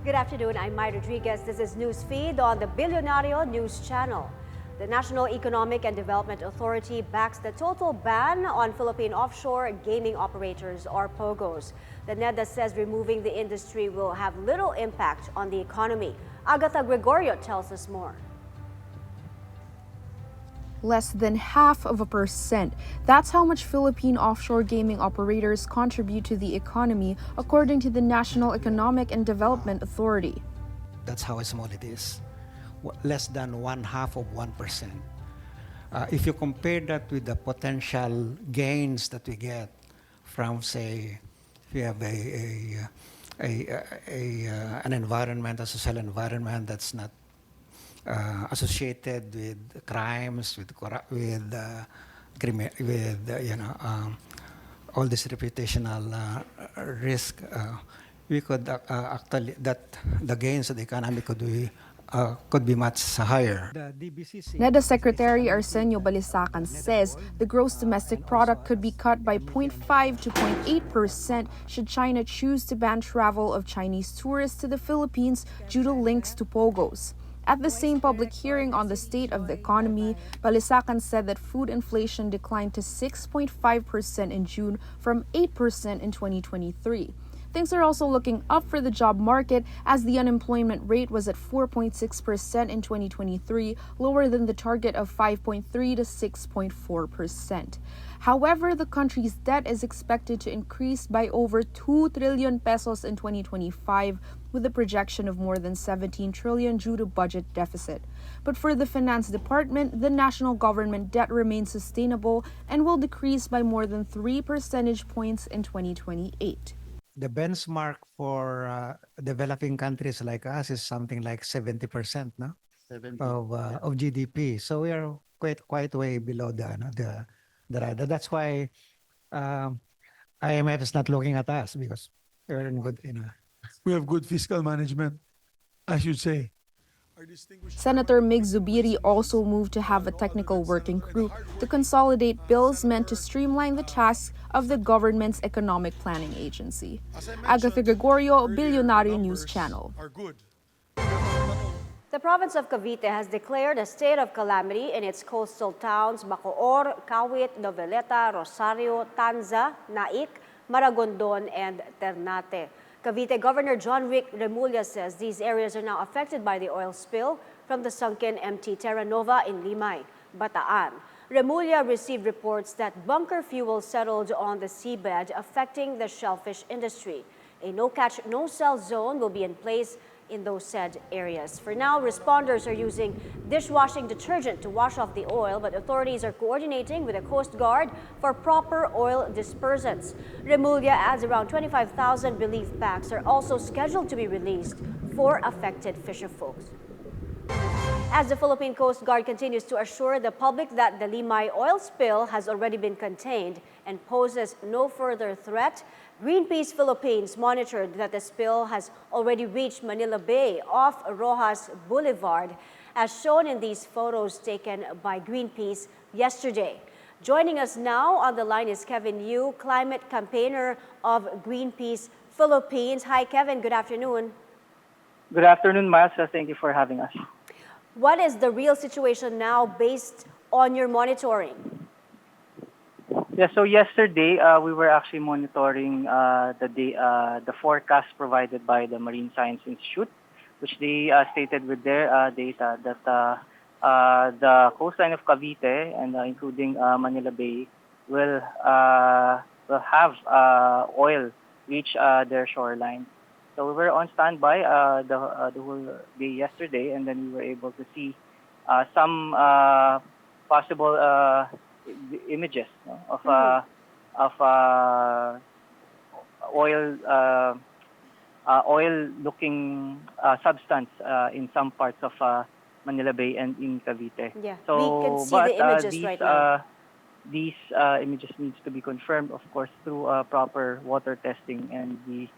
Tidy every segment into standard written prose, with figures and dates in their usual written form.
Good afternoon, I'm Mai Rodriguez. This is Newsfeed on the Bilyonaryo News Channel. The National Economic and Development Authority backs the total ban on Philippine offshore gaming operators, or POGOs. The NEDA says removing the industry will have little impact on the economy. Agatha Gregorio tells us more. Less than 0.5%. That's how much Philippine offshore gaming operators contribute to the economy, according to the National Economic and Development Authority. That's how small it is. Less than 1/2%. If you compare that with the potential gains that we get from, say, if you have an environment, a social environment that's not associated with crimes, with all this reputational risk, we could actually the gains of the economy could be much higher. NEDA Secretary Arsenio Balisacan says the gross domestic product could be cut by 0.5 to 0.8% should China choose to ban travel of Chinese tourists to the Philippines due to links to POGOs. At the same public hearing on the state of the economy, Balisacan said that food inflation declined to 6.5% in June from 8% in 2023. Things are also looking up for the job market as the unemployment rate was at 4.6% in 2023, lower than the target of 5.3 to 6.4%. However, the country's debt is expected to increase by over 2 trillion pesos in 2025, with a projection of more than 17 trillion due to budget deficit. But for the Finance Department, the national government debt remains sustainable and will decrease by more than 3 percentage points in 2028. The benchmark for developing countries like us is something like 70%, no? 70, of GDP. So we are quite way below the radar. That's why IMF is not looking at us, because we're in good, We have good fiscal management, I should say. Senator Mig Zubiri also moved to have a technical working group to consolidate bills meant to streamline the tasks of the government's economic planning agency. Agatha Gregorio, Bilyonaryo News Channel. The province of Cavite has declared a state of calamity in its coastal towns Bacoor, Cavite, Noveleta, Rosario, Tanza, Naik, Maragondon, and Ternate. Cavite Governor John Rick Remulla says these areas are now affected by the oil spill from the sunken MT Terra Nova in Limay, Bataan. Remulla received reports that bunker fuel settled on the seabed, affecting the shellfish industry. A no-catch, no-sell zone will be in place in those said areas. For now, responders are using dishwashing detergent to wash off the oil, but authorities are coordinating with the Coast Guard for proper oil dispersants. Remulla adds around 25,000 relief packs are also scheduled to be released for affected fisherfolks. As the Philippine Coast Guard continues to assure the public that the Limay oil spill has already been contained and poses no further threat, Greenpeace Philippines monitored that the spill has already reached Manila Bay off Roxas Boulevard, as shown in these photos taken by Greenpeace yesterday. Joining us now on the line is Khevin Yu, climate campaigner of Greenpeace Philippines. Hi, Kevin. Good afternoon. Good afternoon, Miles. Thank you for having us. What is the real situation now based on your monitoring? Yeah, so yesterday we were actually monitoring the forecast provided by the Marine Science Institute, which they stated with their data that the coastline of Cavite and including Manila Bay will have oil reach their shoreline. So we were on standby the whole day yesterday, and then we were able to see some possible images of oil-looking substance in some parts of Manila Bay and in Cavite. Yeah, so, we can see the images right now. These images needs to be confirmed, of course, through proper water testing, and we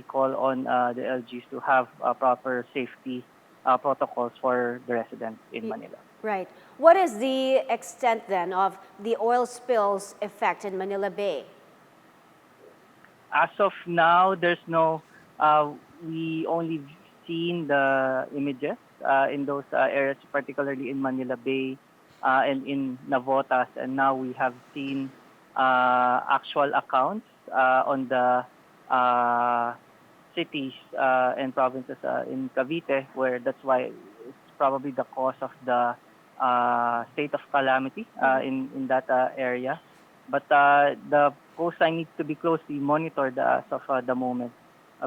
call on the LGs to have proper safety protocols for the residents in Manila. Right. What is the extent then of the oil spill's effect in Manila Bay? As of now, there's no we only seen the images in those areas, particularly in Manila Bay and in Navotas, and now we have seen actual accounts on the uh, cities and provinces in Cavite, where that's why it's probably the cause of the state of calamity in that area. But the coastline needs to be closely monitored as of the moment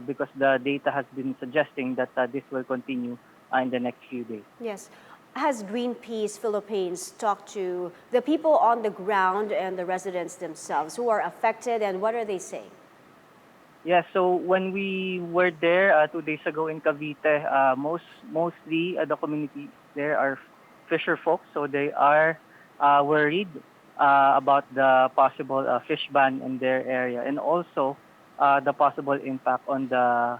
because the data has been suggesting that this will continue in the next few days. Yes. Has Greenpeace Philippines talked to the people on the ground and the residents themselves who are affected, and what are they saying? Yeah, so when we were there 2 days ago in Cavite, mostly the community there are fisher folks, so they are worried about the possible fish ban in their area, and also the possible impact on the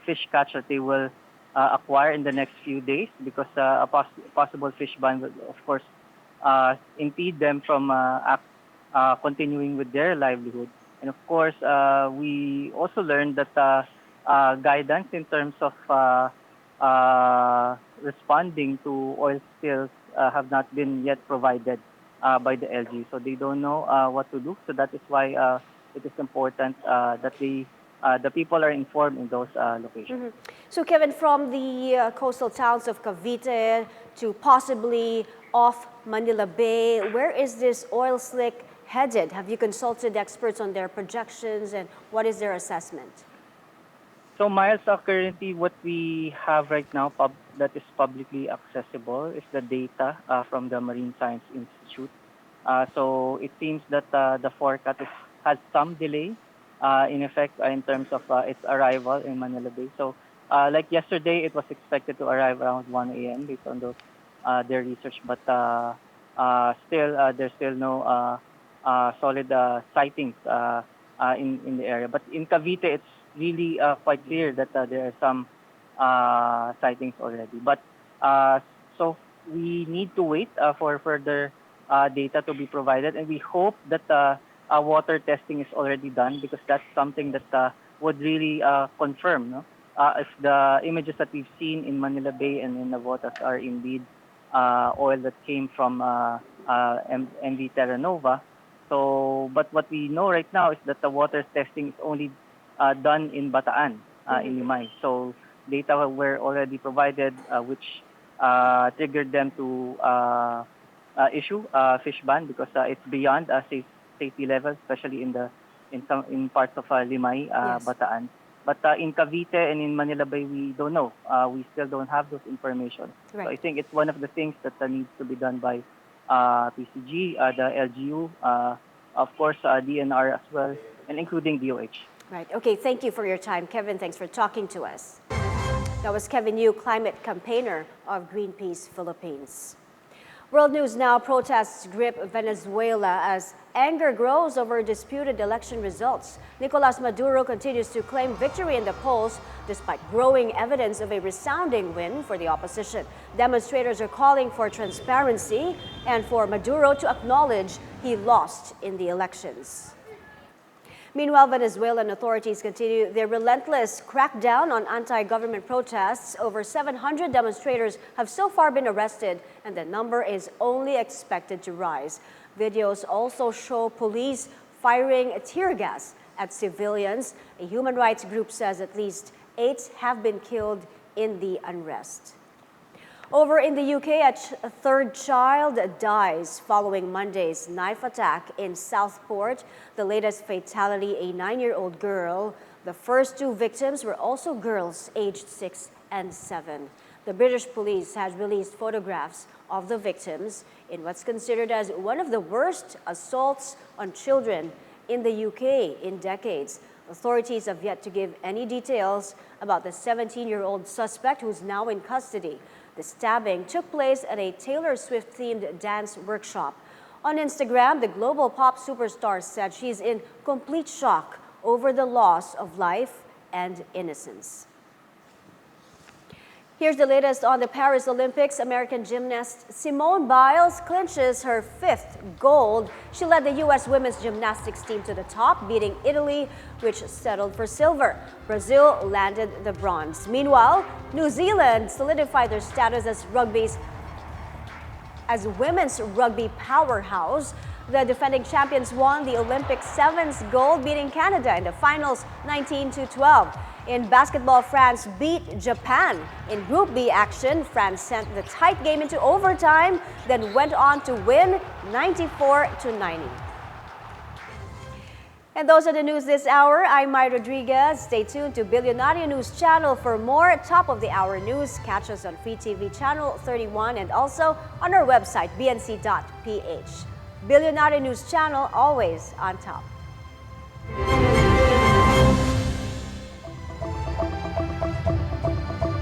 fish catch that they will acquire in the next few days, because possible fish ban will, of course, impede them from continuing with their livelihood. And of course, we also learned that guidance in terms of responding to oil spills have not been yet provided by the LG. So they don't know what to do. So that is why it is important that the people are informed in those locations. So, Kevin, from the coastal towns of Cavite to possibly off Manila Bay, where is this oil slick headed? Have you consulted experts on their projections, and what is their assessment? So, Miles, currently what we have right now that is publicly accessible is the data from the Marine Science Institute. So it seems that the forecast has some delay in effect in terms of its arrival in Manila Bay. So like yesterday, it was expected to arrive around 1 a.m. based on those their research, but there's still no solid sightings in the area. But in Cavite, it's really quite clear that there are some sightings already. But so we need to wait for further data to be provided, and we hope that water testing is already done, because that's something that would really confirm, no? If the images that we've seen in Manila Bay and in Navotas are indeed oil that came from MV Terra Nova. So, but what we know right now is that the water testing is only done in Bataan, in Limay. So data were already provided, which triggered them to issue a fish ban, because it's beyond safety levels, especially in parts of Limay, Yes. Bataan. But in Cavite and in Manila Bay, we don't know. We still don't have those information. Right. So I think it's one of the things that needs to be done by PCG, the LGU, of course, DNR as well, and including DOH. Right. Okay, thank you for your time, Kevin. Thanks for talking to us. That was Khevin Yu, climate campaigner of Greenpeace Philippines. World News Now: protests grip Venezuela as anger grows over disputed election results. Nicolas Maduro continues to claim victory in the polls despite growing evidence of a resounding win for the opposition. Demonstrators are calling for transparency and for Maduro to acknowledge he lost in the elections. Meanwhile, Venezuelan authorities continue their relentless crackdown on anti-government protests. Over 700 demonstrators have so far been arrested, and the number is only expected to rise. Videos also show police firing tear gas at civilians. A human rights group says at least 8 have been killed in the unrest. Over in the UK, a third child dies following Monday's knife attack in Southport. The latest fatality, a 9-year-old girl. The first 2 victims were also girls aged 6 and 7. The British police has released photographs of the victims in what's considered as one of the worst assaults on children in the UK in decades. Authorities have yet to give any details about the 17-year-old suspect who's now in custody. The stabbing took place at a Taylor Swift-themed dance workshop. On Instagram, the global pop superstar said she's in complete shock over the loss of life and innocence. Here's the latest on the Paris Olympics. American gymnast Simone Biles clinches her 5th gold. She led the U.S. women's gymnastics team to the top, beating Italy, which settled for silver. Brazil landed the bronze. Meanwhile, New Zealand solidified their status as women's rugby powerhouse. The defending champions won the Olympic sevens gold, beating Canada in the finals 19-12. In basketball, France beat Japan. In Group B action, France sent the tight game into overtime, then went on to win 94-90. And those are the news this hour. I'm Mai Rodriguez. Stay tuned to Bilyonaryo News Channel for more top-of-the-hour news. Catch us on Free TV Channel 31 and also on our website, bnc.ph. Bilyonaryo News Channel, always on top.